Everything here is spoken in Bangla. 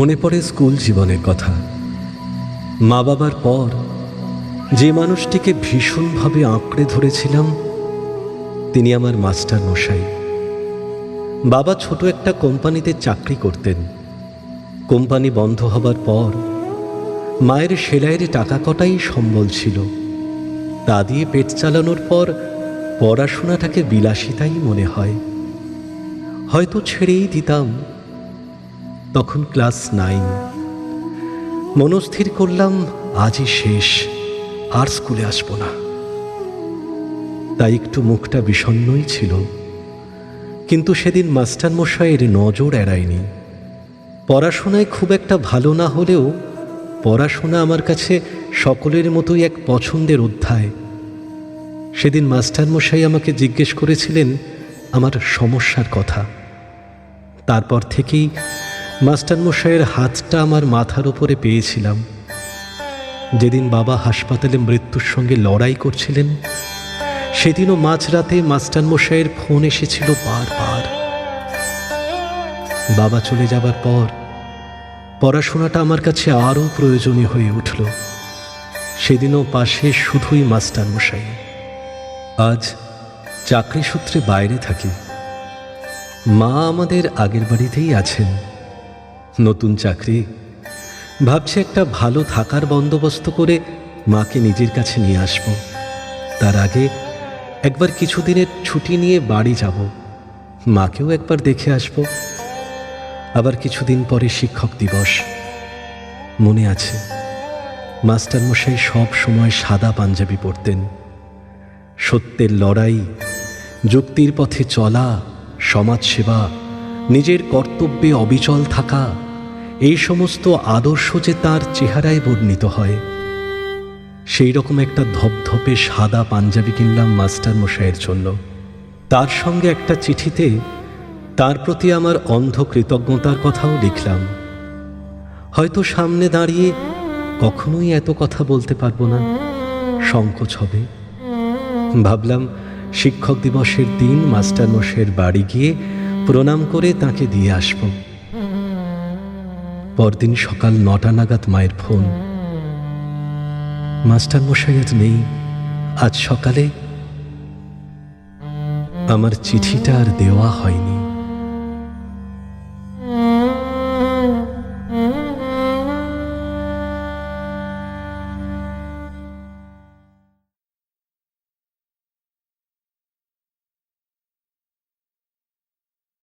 মনে পড়ে স্কুল জীবনের কথা। মা বাবার পর যে মানুষটিকে ভীষণভাবে আঁকড়ে ধরেছিলাম তিনি আমার মাস্টার মশাই। বাবা ছোট একটা কোম্পানিতে চাকরি করতেন। কোম্পানি বন্ধ হবার পর মায়ের সেলাইয়ের টাকা কটাই সম্বল ছিল। তা দিয়ে পেট চালানোর পর পড়াশোনাটাকে বিলাসিতাই মনে হয়, হয়তো ছেড়েই দিতাম। তখন ক্লাস 9। মনস্থির করলাম আজই শেষ, আর স্কুলে আসব না। তাই একটু মুখটা বিষণ্ণই ছিল। কিন্তু সেদিন মাস্টার মশাইয়ের নজর এড়ায়নি। পড়াশোনায় খুব একটা ভালো না হলেও পড়াশোনা আমার কাছে সকলের মতোই এক পছন্দের অধ্যায়। সেদিন মাস্টার মশাই আমাকে জিজ্ঞেস করেছিলেন আমার সমস্যার কথা। তারপর থেকেই মাস্টার মশাইয়ের হাতটা আমার মাথার উপরে পেয়েছিলাম। যেদিন বাবা হাসপাতালে মৃত্যুর সঙ্গে লড়াই করছিলেন সেদিনও মাঝরাতে মাস্টার মশাইয়ের ফোন এসেছিল বারবার। বাবা চলে যাবার পর পড়াশোনাটা আমার কাছে আরও প্রয়োজনীয় হয়ে উঠল। সেদিনও পাশে শুধুই মাস্টার মশাই। আজ চাকরি সূত্রে বাইরে থাকি। মা আমাদের আগের বাড়িতেই আছেন। নতুন চাকরি, ভাবছি একটা ভালো থাকার বন্দোবস্ত করে মাকে নিজের কাছে নিয়ে আসব। তার আগে একবার কিছুদিনের ছুটি নিয়ে বাড়ি যাব, মাকেও একবার দেখে আসব। আবার কিছুদিন পরে শিক্ষক দিবস। মনে আছে মাস্টার মশাই সব সময় সাদা পাঞ্জাবি পরতেন। সত্যের লড়াই, যুক্তির পথে চলা, সমাজসেবা, নিজের কর্তব্যে অবিচল থাকা, এই সমস্ত আদর্শ যে তার চেহারায় বর্ণিত হয়। সেই রকম একটা ধপধপে সাদা পাঞ্জাবি কিনলাম মাস্টার মশাইয়ের জন্য। তার সঙ্গে একটা চিঠিতে তার প্রতি আমার অন্ধ কৃতজ্ঞতার কথাও লিখলাম। হয়তো সামনে দাঁড়িয়ে কখনোই এত কথা বলতে পারবো না, সংকোচ হবে। ভাবলাম শিক্ষক দিবসের দিন মাস্টার মশাইয়ের বাড়ি গিয়ে প্রণাম করে তাকে দিয়ে আসব। পরদিন সকাল 9টা নাগাদ মায়ের ফোন, মাস্টার মশাই আজ নেই। আজ সকালে আমার চিঠিটা আর দেওয়া হয়নি।